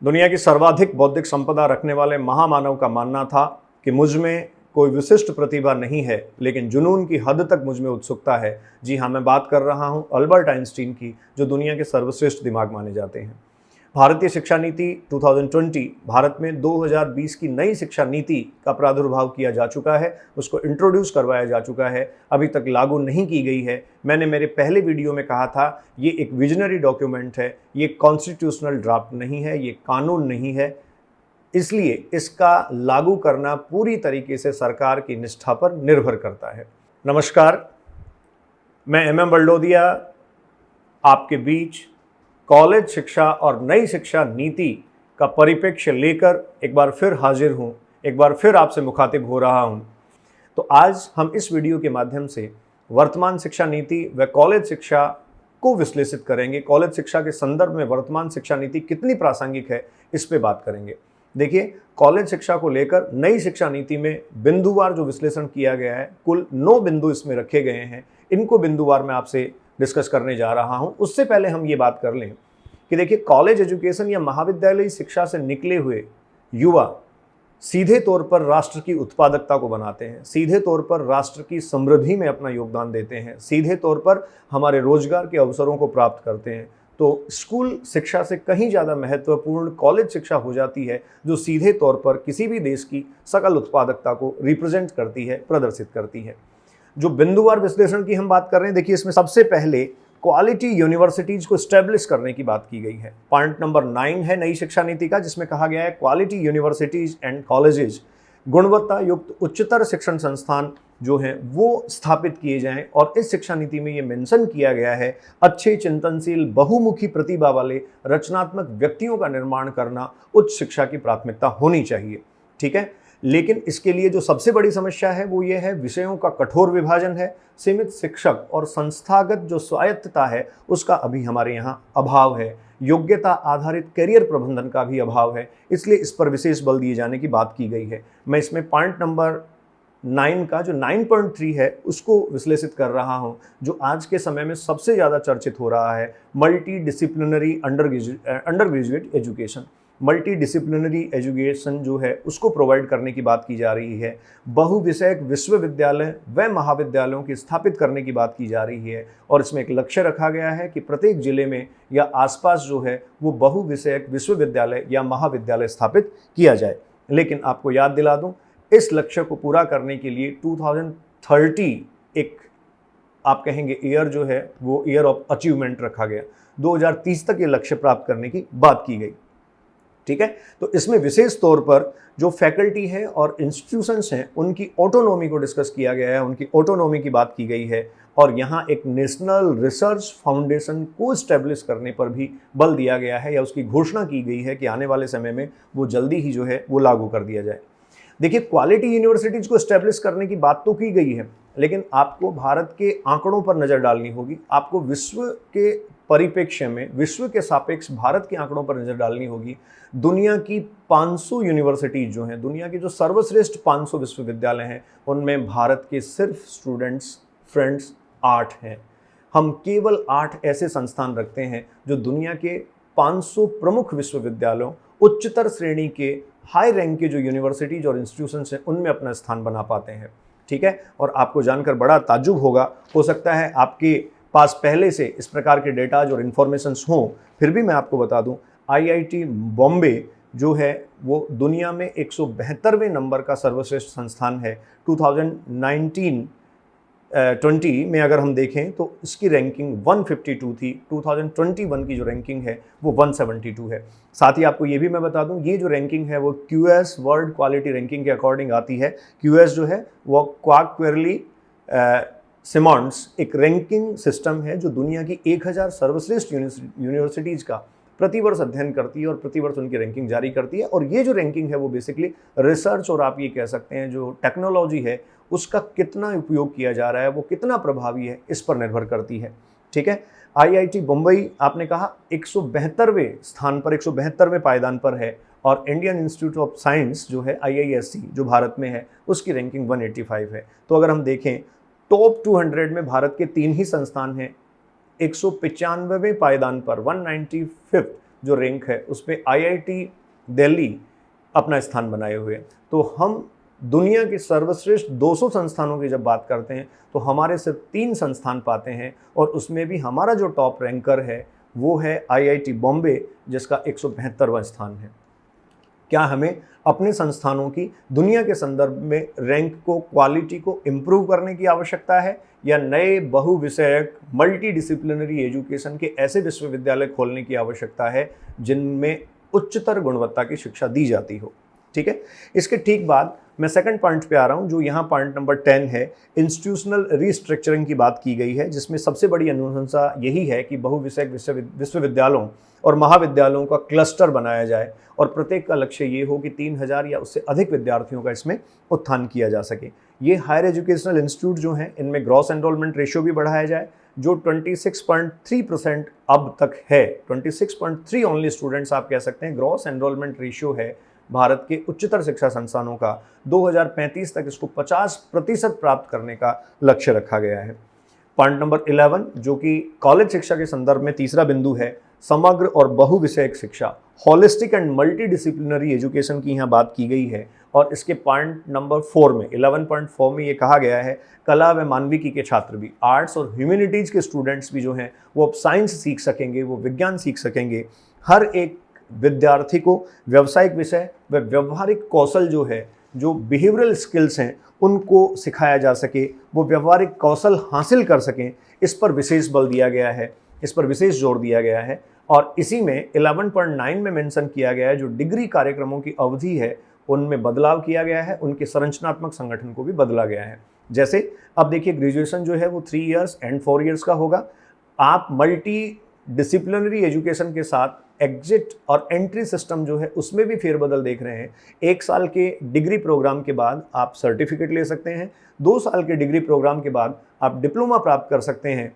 दुनिया की सर्वाधिक बौद्धिक संपदा रखने वाले महामानव का मानना था कि मुझ में कोई विशिष्ट प्रतिभा नहीं है, लेकिन जुनून की हद तक मुझ में उत्सुकता है। जी हाँ, मैं बात कर रहा हूँ अल्बर्ट आइंस्टीन की, जो दुनिया के सर्वश्रेष्ठ दिमाग माने जाते हैं। भारतीय शिक्षा नीति 2020 भारत में 2020 की नई शिक्षा नीति का प्रादुर्भाव किया जा चुका है, उसको इंट्रोड्यूस करवाया जा चुका है, अभी तक लागू नहीं की गई है। मैंने मेरे पहले वीडियो में कहा था, ये एक विजनरी डॉक्यूमेंट है, ये कॉन्स्टिट्यूशनल ड्राफ्ट नहीं है, ये कानून नहीं है, इसलिए इसका लागू करना पूरी तरीके से सरकार की निष्ठा पर निर्भर करता है। नमस्कार, मैं MM बलडोदिया आपके बीच कॉलेज शिक्षा और नई शिक्षा नीति का परिप्रेक्ष्य लेकर एक बार फिर हाजिर हूँ, एक बार फिर आपसे मुखातिब हो रहा हूँ। तो आज हम इस वीडियो के माध्यम से वर्तमान शिक्षा नीति व कॉलेज शिक्षा को विश्लेषित करेंगे। कॉलेज शिक्षा के संदर्भ में वर्तमान शिक्षा नीति कितनी प्रासंगिक है, इस पे बात करेंगे। देखिए, कॉलेज शिक्षा को लेकर नई शिक्षा नीति में बिंदुवार जो विश्लेषण किया गया है, कुल 9 बिंदु इसमें रखे गए हैं। इनको बिंदुवार में आपसे डिस्कस करने जा रहा हूं। उससे पहले हम ये बात कर लें कि देखिए, कॉलेज एजुकेशन या महाविद्यालयी शिक्षा से निकले हुए युवा सीधे तौर पर राष्ट्र की उत्पादकता को बनाते हैं, सीधे तौर पर राष्ट्र की समृद्धि में अपना योगदान देते हैं, सीधे तौर पर हमारे रोजगार के अवसरों को प्राप्त करते हैं। तो स्कूल शिक्षा से कहीं ज़्यादा महत्वपूर्ण कॉलेज शिक्षा हो जाती है, जो सीधे तौर पर किसी भी देश की सकल उत्पादकता को रिप्रेजेंट करती है, प्रदर्शित करती है। जो बिंदुवार विश्लेषण की हम बात कर रहे हैं, देखिए, इसमें सबसे पहले क्वालिटी यूनिवर्सिटीज को स्टैब्लिश करने की बात की गई है। पॉइंट नंबर 9 है नई शिक्षा नीति का, जिसमें कहा गया है क्वालिटी यूनिवर्सिटीज एंड कॉलेजेस, गुणवत्ता युक्त उच्चतर शिक्षण संस्थान जो हैं वो स्थापित किए जाएं। और इस शिक्षा नीति में ये मेंशन किया गया है, अच्छे चिंतनशील बहुमुखी प्रतिभा वाले रचनात्मक व्यक्तियों का निर्माण करना उच्च शिक्षा की प्राथमिकता होनी चाहिए। ठीक है, लेकिन इसके लिए जो सबसे बड़ी समस्या है वो ये है, विषयों का कठोर विभाजन है, सीमित शिक्षक और संस्थागत जो स्वायत्तता है उसका अभी हमारे यहाँ अभाव है, योग्यता आधारित करियर प्रबंधन का भी अभाव है, इसलिए इस पर विशेष बल दिए जाने की बात की गई है। मैं इसमें पॉइंट नंबर 9 का जो 9.3 है उसको विश्लेषित कर रहा हूं, जो आज के समय में सबसे ज़्यादा चर्चित हो रहा है, multi disciplinary under graduate education. Multi disciplinary education जो है उसको प्रोवाइड करने की बात की जा रही है। बहुविषयक विश्वविद्यालय व महाविद्यालयों की स्थापित करने की बात की जा रही है, और इसमें एक लक्ष्य रखा गया है कि प्रत्येक जिले में या आसपास जो है वो बहुविषयक विश्वविद्यालय या महाविद्यालय स्थापित किया जाए। लेकिन आपको याद दिला दूं, इस लक्ष्य को पूरा करने के लिए 2030 एक आप कहेंगे ईयर जो है वो ईयर ऑफ अचीवमेंट रखा गया। 2030 तक ये लक्ष्य प्राप्त करने की बात की गई। ठीक है, तो इसमें विशेष तौर पर जो फैकल्टी है और इंस्टीट्यूशंस हैं उनकी ऑटोनॉमी को डिस्कस किया गया है, उनकी ऑटोनॉमी की बात की गई है, और यहाँ एक नेशनल रिसर्च फाउंडेशन को स्टैब्लिश करने पर भी बल दिया गया है, या उसकी घोषणा की गई है कि आने वाले समय में वो जल्दी ही जो है वो लागू कर दिया जाए। देखिए, क्वालिटी यूनिवर्सिटीज को स्टैब्लिश करने की बात तो की गई है, लेकिन आपको भारत के आंकड़ों पर नज़र डालनी होगी। आपको विश्व के परिप्रेक्ष्य में, विश्व के सापेक्ष भारत के आंकड़ों पर नज़र डालनी होगी। दुनिया की 500 यूनिवर्सिटीज जो हैं, दुनिया के जो सर्वश्रेष्ठ 500 विश्वविद्यालय हैं, उनमें भारत के सिर्फ स्टूडेंट्स फ्रेंड्स 8 हैं। हम केवल 8 ऐसे संस्थान रखते हैं जो दुनिया के 500 प्रमुख विश्वविद्यालयों, उच्चतर श्रेणी के हाई रैंक के जो यूनिवर्सिटीज और इंस्टीट्यूशंस हैं उनमें अपना स्थान बना पाते हैं। ठीक है, और आपको जानकर बड़ा ताज्जुब होगा, हो सकता है आपके पास पहले से इस प्रकार के डेटाज और इन्फॉर्मेशंस हों, फिर भी मैं आपको बता दूं, IIT बॉम्बे जो है वो दुनिया में 172वें नंबर का सर्वश्रेष्ठ संस्थान है। 2019-20 में अगर हम देखें तो इसकी रैंकिंग 152 थी, 2021 की जो रैंकिंग है वो 172 है। साथ ही आपको ये भी मैं बता दूं, ये जो रैंकिंग है वो QS वर्ल्ड क्वालिटी रैंकिंग के अकॉर्डिंग आती है। QS जो है वो क्वार्क-क्वेर्ली सिमॉन्स एक रैंकिंग सिस्टम है जो दुनिया की 1000 सर्वश्रेष्ठ यूनिवर्सिटीज़ का प्रतिवर्ष अध्ययन करती है और प्रतिवर्ष उनकी रैंकिंग जारी करती है। और ये जो रैंकिंग है वो बेसिकली रिसर्च और आप ये कह सकते हैं जो टेक्नोलॉजी है उसका कितना उपयोग किया जा रहा है, वो कितना प्रभावी है, इस पर निर्भर करती है। ठीक है, IIT बम्बई आपने कहा 172वें स्थान पर, 172वें पायदान पर है, और इंडियन इंस्टीट्यूट ऑफ साइंस जो है IISc जो भारत में है उसकी रैंकिंग 185 है। तो अगर हम देखें टॉप 200 में भारत के 3 ही संस्थान हैं। 195वें पायदान पर 195th जो रैंक है उस पर IIT दिल्ली अपना स्थान बनाए हुए हैं। तो हम दुनिया के सर्वश्रेष्ठ 200 संस्थानों की जब बात करते हैं तो हमारे सिर्फ 3 संस्थान पाते हैं, और उसमें भी हमारा जो टॉप रैंकर है वो है IIT बॉम्बे, जिसका 172वां स्थान है। क्या हमें अपने संस्थानों की दुनिया के संदर्भ में रैंक को, क्वालिटी को इम्प्रूव करने की आवश्यकता है, या नए बहुविषयक मल्टी डिसिप्लिनरी एजुकेशन के ऐसे विश्वविद्यालय खोलने की आवश्यकता है जिनमें उच्चतर गुणवत्ता की शिक्षा दी जाती हो? ठीक है, इसके ठीक बाद मैं सेकंड पॉइंट पे आ रहा हूं, जो यहाँ पॉइंट नंबर 10 है। इंस्टीट्यूशनल रीस्ट्रक्चरिंग की बात की गई है, जिसमें सबसे बड़ी अनुशंसा यही है कि बहुविषयक विश्वविद्यालयों और महाविद्यालयों का क्लस्टर बनाया जाए, और प्रत्येक का लक्ष्य ये हो कि 3000 या उससे अधिक विद्यार्थियों का इसमें उत्थान किया जा सके। ये हायर एजुकेशनल इंस्टीट्यूट जो हैं, इनमें ग्रॉस एनरोलमेंट रेशियो भी बढ़ाया जाए, जो 26.3% अब तक है। 26.3 ओनली स्टूडेंट्स आप कह सकते हैं ग्रॉस एनरोलमेंट रेशियो है भारत के उच्चतर शिक्षा संस्थानों का। 2035 तक इसको 50% प्राप्त करने का लक्ष्य रखा गया है। पॉइंट नंबर 11, जो कि कॉलेज शिक्षा के संदर्भ में तीसरा बिंदु है, समग्र और बहुविषयक शिक्षा, holistic and multi disciplinary education की यहाँ बात की गई है। और इसके पॉइंट नंबर 4 में 11.4 में ये कहा गया है, कला व मानविकी के छात्र भी, आर्ट्स और ह्यूमैनिटीज़ के स्टूडेंट्स भी जो हैं वो अब साइंस सीख सकेंगे, वो विज्ञान सीख सकेंगे। हर एक विद्यार्थी को व्यावसायिक विषय व व्यवहारिक कौशल जो है, जो बिहेवियरल स्किल्स हैं, उनको सिखाया जा सके, वो व्यवहारिक कौशल हासिल कर सकें, इस पर विशेष बल दिया गया है, इस पर विशेष जोर दिया गया है। और इसी में 11.9 में मेंशन किया गया है, जो डिग्री कार्यक्रमों की अवधि है उनमें बदलाव किया गया है, उनके संरचनात्मक संगठन को भी बदला गया है। जैसे अब देखिए, ग्रेजुएशन जो है वो 3 इयर्स एंड 4 इयर्स का होगा। आप मल्टी डिसिप्लिनरी एजुकेशन के साथ एग्जिट और एंट्री सिस्टम जो है उसमें भी फेरबदल देख रहे हैं। 1 साल के डिग्री प्रोग्राम के बाद आप सर्टिफिकेट ले सकते हैं, 2 साल के डिग्री प्रोग्राम के बाद आप डिप्लोमा प्राप्त कर सकते हैं,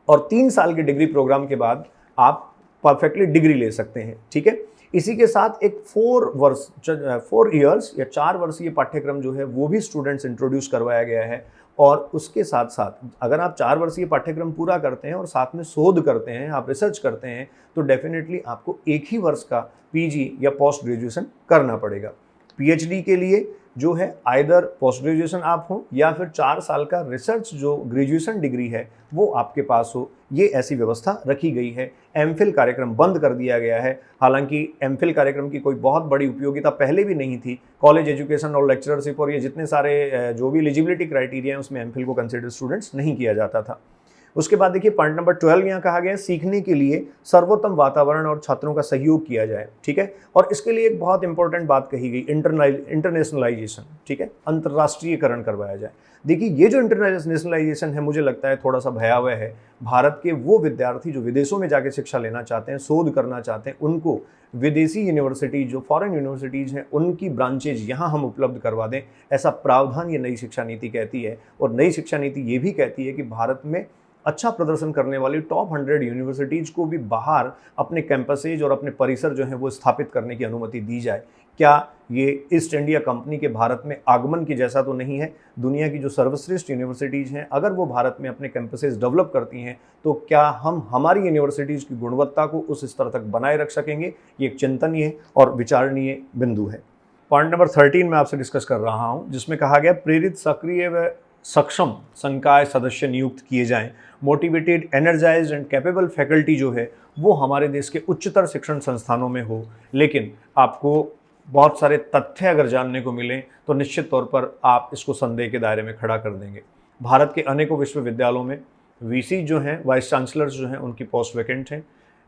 और 3 साल के डिग्री प्रोग्राम के बाद आप परफेक्टली डिग्री ले सकते हैं। ठीक है, इसी के साथ एक 4 इयर्स या 4 वर्षीय पाठ्यक्रम जो है वो भी स्टूडेंट्स इंट्रोड्यूस करवाया गया है। और उसके साथ साथ अगर आप 4 वर्षीय पाठ्यक्रम पूरा करते हैं और साथ में शोध करते हैं, आप रिसर्च करते हैं, तो डेफिनेटली आपको 1 ही वर्ष का PG या पोस्ट ग्रेजुएशन करना पड़ेगा। PhD के लिए जो है आइदर पोस्ट ग्रेजुएशन आप हो या फिर 4 साल का रिसर्च जो ग्रेजुएशन डिग्री है वो आपके पास हो, ये ऐसी व्यवस्था रखी गई है। MPhil कार्यक्रम बंद कर दिया गया है। हालांकि MPhil कार्यक्रम की कोई बहुत बड़ी उपयोगिता पहले भी नहीं थी। कॉलेज एजुकेशन और लेक्चरशिप और ये जितने सारे जो भी एलिजिबिलिटी क्राइटेरिया हैं उसमें MPhil को कंसिडर स्टूडेंट्स नहीं किया जाता था। उसके बाद देखिए पॉइंट नंबर 12 यहाँ कहा गया है, सीखने के लिए सर्वोत्तम वातावरण और छात्रों का सहयोग किया जाए। ठीक है, और इसके लिए एक बहुत इंपॉर्टेंट बात कही गई, इंटरनेशनलाइजेशन। ठीक है, अंतर्राष्ट्रीयकरण करवाया जाए। देखिए ये जो इंटरनेशनलाइजेशन है मुझे लगता है थोड़ा सा भयावह है। भारत के वो विद्यार्थी जो विदेशों में जाके शिक्षा लेना चाहते हैं, शोध करना चाहते हैं, उनको विदेशी यूनिवर्सिटीज जो फॉरेन यूनिवर्सिटीज़ हैं उनकी ब्रांचेज यहाँ हम उपलब्ध करवा दें, ऐसा प्रावधान ये नई शिक्षा नीति कहती है। और नई शिक्षा नीति ये भी कहती है कि भारत में अच्छा प्रदर्शन करने वाली टॉप 100 यूनिवर्सिटीज़ को भी बाहर अपने कैंपसेज और अपने परिसर जो हैं वो स्थापित करने की अनुमति दी जाए। क्या ये ईस्ट इंडिया कंपनी के भारत में आगमन के जैसा तो नहीं है? दुनिया की जो सर्वश्रेष्ठ यूनिवर्सिटीज़ हैं अगर वो भारत में अपने कैंपसेज डेवलप करती हैं तो क्या हम हमारी यूनिवर्सिटीज़ की गुणवत्ता को उस स्तर तक बनाए रख सकेंगे? ये एक चिंतनीय और विचारणीय बिंदु है। पॉइंट नंबर 13 मैं आपसे डिस्कस कर रहा हूँ, जिसमें कहा गया प्रेरित, सक्रिय व सक्षम संकाय सदस्य नियुक्त किए जाएं। Motivated, energised and capable faculty जो है वो हमारे देश के उच्चतर शिक्षण संस्थानों में हो। लेकिन आपको बहुत सारे तथ्य अगर जानने को मिलें तो निश्चित तौर पर आप इसको संदेह के दायरे में खड़ा कर देंगे। भारत के अनेकों विश्वविद्यालयों में VC जो हैं, वाइस चांसलर्स जो हैं, उनकी पोस्ट वैकेंट हैं।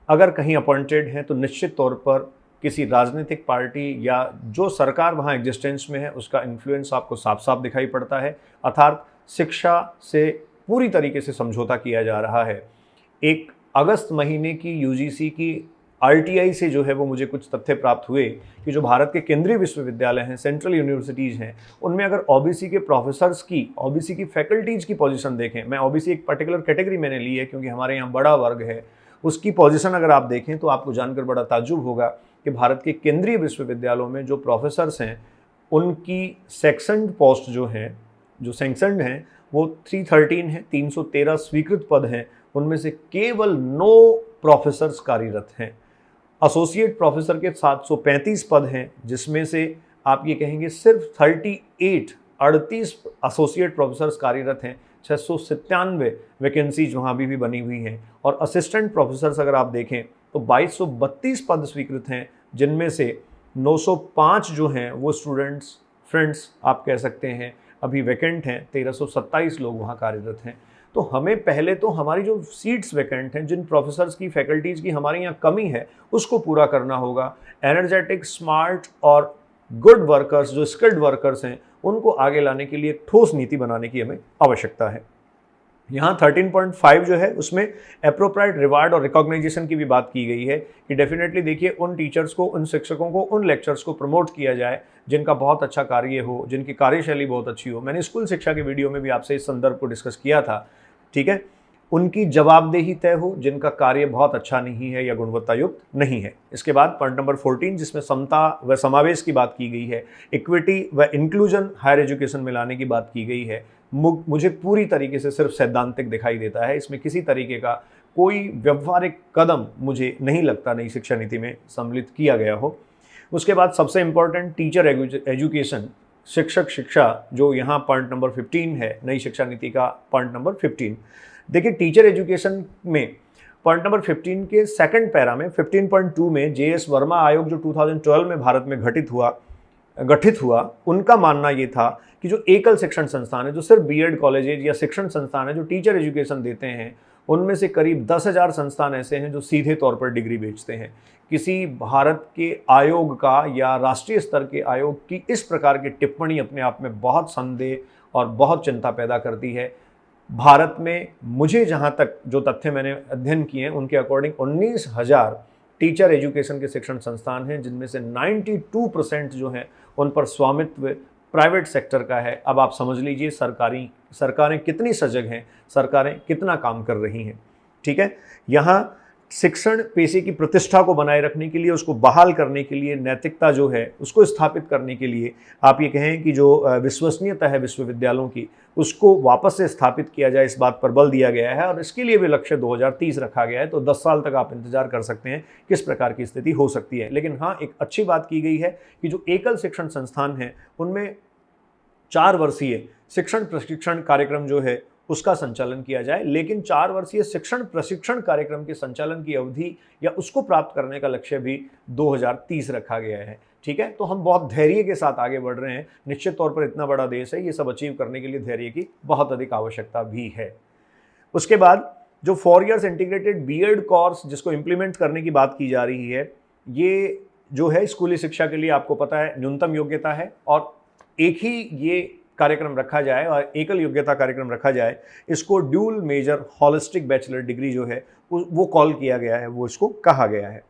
अगर कहीं अपॉइंटेड हैं तो निश्चित तौर पर किसी राजनीतिक पार्टी या जो सरकार वहाँ एग्जिस्टेंस में है उसका इन्फ्लुएंस आपको साफ साफ दिखाई पड़ता है। अर्थात शिक्षा से पूरी तरीके से समझौता किया जा रहा है। 1 अगस्त महीने की UGC की RTI से जो है वो मुझे कुछ तथ्य प्राप्त हुए कि जो भारत के केंद्रीय विश्वविद्यालय हैं, सेंट्रल यूनिवर्सिटीज़ हैं, उनमें अगर OBC के प्रोफेसर्स की, OBC की फैकल्टीज़ की पोजीशन देखें, मैं OBC एक पर्टिकुलर कैटेगरी मैंने ली है क्योंकि हमारे यहाँ बड़ा वर्ग है, उसकी पोजीशन अगर आप देखें तो आपको जानकर बड़ा ताज्जुब होगा कि भारत के केंद्रीय विश्वविद्यालयों में जो प्रोफेसर्स हैं उनकी सेक्शनड पोस्ट जो हैं, जो सैंक्शनड हैं, वो 313 है, 313 स्वीकृत पद हैं, उनमें से केवल 9 प्रोफेसर्स कार्यरत हैं। एसोसिएट प्रोफेसर के 735 पद हैं, जिसमें से आप ये कहेंगे सिर्फ 38 एसोसिएट प्रोफेसर्स कार्यरत हैं। 697 वैकेंसीज वहाँ भी बनी हुई हैं। और असिस्टेंट प्रोफेसर्स अगर आप देखें तो 2232 पद स्वीकृत हैं, जिनमें से 905 जो हैं वो स्टूडेंट्स फ्रेंड्स आप कह सकते हैं अभी वैकेंट हैं। 1327 लोग वहाँ कार्यरत हैं। तो हमें पहले तो हमारी जो सीट्स वैकेंट हैं, जिन प्रोफेसर्स की फैकल्टीज़ की हमारे यहाँ कमी है, उसको पूरा करना होगा। एनर्जेटिक, स्मार्ट और गुड वर्कर्स, जो स्किल्ड वर्कर्स हैं, उनको आगे लाने के लिए ठोस नीति बनाने की हमें आवश्यकता है। यहाँ 13.5 जो है उसमें एप्रोप्रिएट रिवार्ड और रिकॉग्नाइजेशन की भी बात की गई है कि डेफिनेटली देखिए उन टीचर्स को, उन शिक्षकों को, उन लेक्चर्स को प्रमोट किया जाए जिनका बहुत अच्छा कार्य हो, जिनकी कार्यशैली बहुत अच्छी हो। मैंने स्कूल शिक्षा के वीडियो में भी आपसे इस संदर्भ को डिस्कस किया था, ठीक है। उनकी जवाबदेही तय हो, जिनका कार्य बहुत अच्छा नहीं है या गुणवत्ता युक्त नहीं है। इसके बाद पॉइंट नंबर 14 जिसमें समता व समावेश की बात की गई है, इक्विटी व इंक्लूजन हायर एजुकेशन में लाने की बात की गई है। मुझे पूरी तरीके से सिर्फ सैद्धांतिक दिखाई देता है, इसमें किसी तरीके का कोई व्यवहारिक कदम मुझे नहीं लगता नई शिक्षा नीति में सम्मिलित किया गया हो। उसके बाद सबसे इम्पोर्टेंट टीचर एजुकेशन, शिक्षक शिक्षा, जो यहाँ पॉइंट नंबर 15 है नई शिक्षा नीति का पॉइंट नंबर 15। देखिए टीचर एजुकेशन में पॉइंट नंबर 15 के सेकंड पैरा में 15.2 में JS वर्मा आयोग जो 2012 में भारत में गठित हुआ, उनका मानना ये था कि जो एकल शिक्षण संस्थान है, जो सिर्फ बीएड कॉलेजेज या शिक्षण संस्थान है जो टीचर एजुकेशन देते हैं, उनमें से करीब 10,000 संस्थान ऐसे हैं जो सीधे तौर पर डिग्री बेचते हैं। किसी भारत के आयोग का या राष्ट्रीय स्तर के आयोग की इस प्रकार की टिप्पणी अपने आप में बहुत संदेह और बहुत चिंता पैदा करती है। भारत में मुझे जहाँ तक जो तथ्य मैंने अध्ययन किए हैं उनके अकॉर्डिंग 19,000 टीचर एजुकेशन के शिक्षण संस्थान हैं, जिनमें से 92% जो हैं उन पर स्वामित्व प्राइवेट सेक्टर का है। अब आप समझ लीजिए सरकारें कितनी सजग हैं, सरकारें कितना काम कर रही हैं, ठीक है। यहाँ शिक्षण पेशे की प्रतिष्ठा को बनाए रखने के लिए, उसको बहाल करने के लिए, नैतिकता जो है उसको स्थापित करने के लिए, आप ये कहें कि जो विश्वसनीयता है विश्वविद्यालयों की, उसको वापस से स्थापित किया जाए, इस बात पर बल दिया गया है। और इसके लिए भी लक्ष्य 2030 रखा गया है। तो 10 साल तक आप इंतजार कर सकते हैं किस प्रकार की स्थिति हो सकती है। लेकिन हाँ, एक अच्छी बात की गई है कि जो एकल शिक्षण संस्थान हैं उनमें 4 वर्षीय शिक्षण प्रशिक्षण कार्यक्रम जो है उसका संचालन किया जाए। लेकिन 4 वर्षीय शिक्षण प्रशिक्षण कार्यक्रम के संचालन की अवधि या उसको प्राप्त करने का लक्ष्य भी 2030 रखा गया है, ठीक है। तो हम बहुत धैर्य के साथ आगे बढ़ रहे हैं। निश्चित तौर पर इतना बड़ा देश है, ये सब अचीव करने के लिए धैर्य की बहुत अधिक आवश्यकता भी है। उसके बाद जो 4 इयर्स इंटीग्रेटेड बीएड कोर्स जिसको इम्प्लीमेंट करने की बात की जा रही है, ये जो है स्कूली शिक्षा के लिए आपको पता है न्यूनतम योग्यता है और एक ही ये कार्यक्रम रखा जाए और एकल योग्यता कार्यक्रम रखा जाए। इसको dual major holistic bachelor degree जो है वो कॉल किया गया है, वो इसको कहा गया है।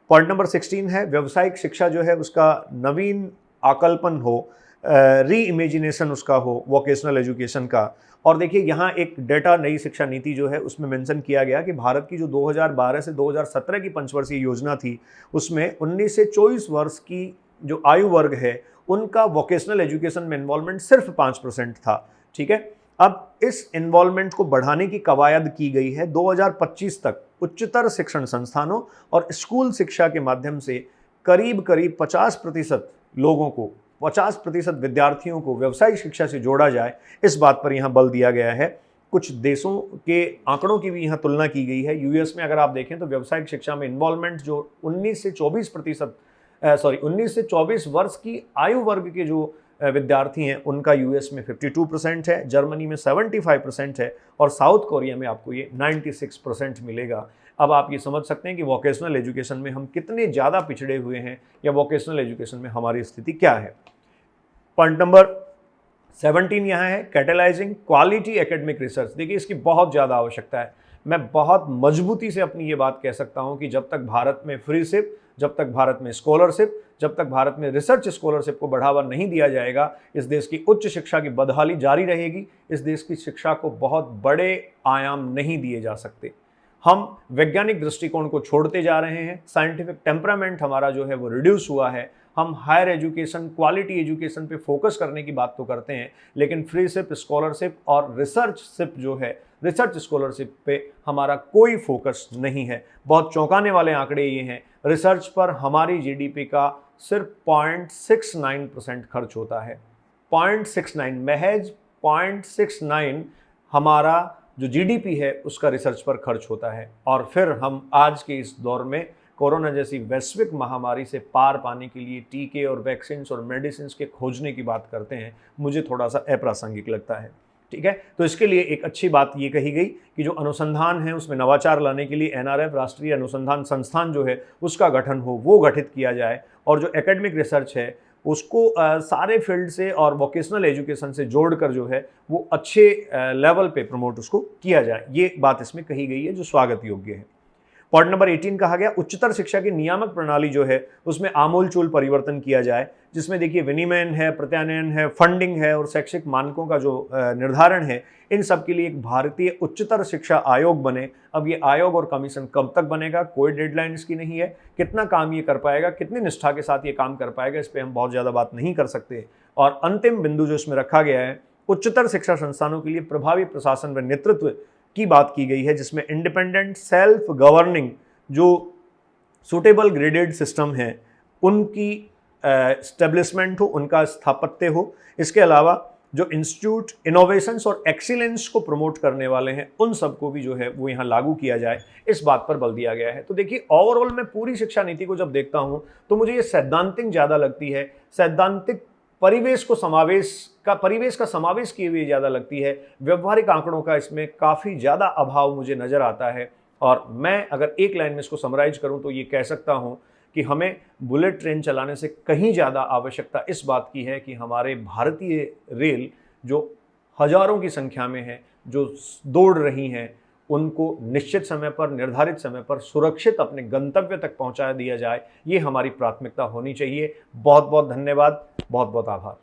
पॉइंट नंबर 16 है व्यावसायिक शिक्षा जो है उसका नवीन आकल्पन हो, री इमेजिनेशन उसका हो वोकेशनल एजुकेशन का। और देखिए यहाँ एक डेटा नई शिक्षा नीति जो है उसमें मेंशन किया गया कि भारत की जो 2012 से 2017 की पंचवर्षीय योजना थी, उसमें 19 से 24 वर्ष की जो आयु वर्ग है उनका वोकेशनल एजुकेशन में इन्वॉल्वमेंट सिर्फ 5% था, ठीक है। अब इस इन्वॉल्वमेंट को बढ़ाने की कवायद की गई है। 2025 तक उच्चतर शिक्षण संस्थानों और स्कूल शिक्षा के माध्यम से करीब 50% लोगों को, 50% विद्यार्थियों को व्यावसायिक शिक्षा से जोड़ा जाए, इस बात पर यहाँ बल दिया गया है। कुछ देशों के आंकड़ों की भी यहाँ तुलना की गई है। यूएस में अगर आप देखें तो व्यावसायिक शिक्षा में इन्वॉल्वमेंट जो 19 से 24 वर्ष की आयु वर्ग के जो विद्यार्थी हैं उनका यूएस में 52% है, जर्मनी में 75% है और साउथ कोरिया में आपको ये 96% मिलेगा। अब आप ये समझ सकते हैं कि वोकेशनल एजुकेशन में हम कितने ज़्यादा पिछड़े हुए हैं या वोकेशनल एजुकेशन में हमारी स्थिति क्या है। पॉइंट नंबर 17 यहाँ है कैटेलाइजिंग क्वालिटी एकेडमिक रिसर्च। देखिए इसकी बहुत ज़्यादा आवश्यकता है। मैं बहुत मजबूती से अपनी ये बात कह सकता हूँ कि जब तक भारत में फ्रीशिप, जब तक भारत में स्कॉलरशिप, जब तक भारत में रिसर्च स्कॉलरशिप को बढ़ावा नहीं दिया जाएगा, इस देश की उच्च शिक्षा की बदहाली जारी रहेगी। इस देश की शिक्षा को बहुत बड़े आयाम नहीं दिए जा सकते। हम वैज्ञानिक दृष्टिकोण को छोड़ते जा रहे हैं, साइंटिफिक टेम्परामेंट हमारा जो है वो रिड्यूस हुआ है। हम हायर एजुकेशन, क्वालिटी एजुकेशन पे फोकस करने की बात तो करते हैं, लेकिन फ्रीशिप, स्कॉलरशिप और रिसर्चशिप जो है, रिसर्च स्कॉलरशिप पे हमारा कोई फोकस नहीं है। बहुत चौंकाने वाले आंकड़े ये हैं। रिसर्च पर हमारी जीडीपी का सिर्फ 0.69% खर्च होता है। 0.69, महज 0.69 हमारा जो जीडीपी है उसका रिसर्च पर खर्च होता है। और फिर हम आज के इस दौर में कोरोना जैसी वैश्विक महामारी से पार पाने के लिए टीके और वैक्सीन और मेडिसिन के खोजने की बात करते हैं, मुझे थोड़ा सा अप्रासंगिक लगता है। ठीक है, तो इसके लिए एक अच्छी बात ये कही गई कि जो अनुसंधान है उसमें नवाचार लाने के लिए एनआरएफ, राष्ट्रीय अनुसंधान संस्थान जो है उसका गठन हो, वो गठित किया जाए, और जो एकेडमिक रिसर्च है उसको सारे फील्ड से और वोकेशनल एजुकेशन से जोड़कर जो है वो अच्छे लेवल पे प्रमोट उसको किया जाए। ये बात इसमें कही गई है जो स्वागत योग्य है। पॉइंट नंबर 18 कहा गया उच्चतर शिक्षा की नियामक प्रणाली जो है उसमें आमूलचूल परिवर्तन किया जाए, जिसमें देखिए विनिमयन है, प्रत्यानयन है, फंडिंग है और शैक्षिक मानकों का जो निर्धारण है, इन सब के लिए एक भारतीय उच्चतर शिक्षा आयोग बने। अब ये आयोग और कमीशन कब तक बनेगा, कोई डेडलाइन इसकी नहीं है। कितना काम ये कर पाएगा, कितनी निष्ठा के साथ ये काम कर पाएगा, इस पर हम बहुत ज़्यादा बात नहीं कर सकते। और अंतिम बिंदु जो इसमें रखा गया है, उच्चतर शिक्षा संस्थानों के लिए प्रभावी प्रशासन व नेतृत्व की बात की गई है, जिसमें इंडिपेंडेंट सेल्फ गवर्निंग जो सुटेबल ग्रेडेड सिस्टम है उनकी एस्टेब्लिशमेंट हो, उनका स्थापत्य हो। इसके अलावा जो इंस्टीट्यूट इनोवेशंस और एक्सीलेंस को प्रमोट करने वाले हैं उन सबको भी जो है वो यहाँ लागू किया जाए, इस बात पर बल दिया गया है। तो देखिए ओवरऑल मैं पूरी शिक्षा नीति को जब देखता हूँ तो मुझे ये सैद्धांतिक ज़्यादा लगती है, सैद्धांतिक परिवेश का समावेश किए हुए ज़्यादा लगती है। व्यवहारिक आंकड़ों का इसमें काफ़ी ज़्यादा अभाव मुझे नज़र आता है। और मैं अगर एक लाइन में इसको समराइज करूं तो ये कह सकता हूं कि हमें बुलेट ट्रेन चलाने से कहीं ज़्यादा आवश्यकता इस बात की है कि हमारे भारतीय रेल जो हजारों की संख्या में है, जो दौड़ रही हैं, उनको निश्चित समय पर, निर्धारित समय पर सुरक्षित अपने गंतव्य तक पहुंचा दिया जाए। ये हमारी प्राथमिकता होनी चाहिए। बहुत बहुत धन्यवाद, बहुत बहुत आभार।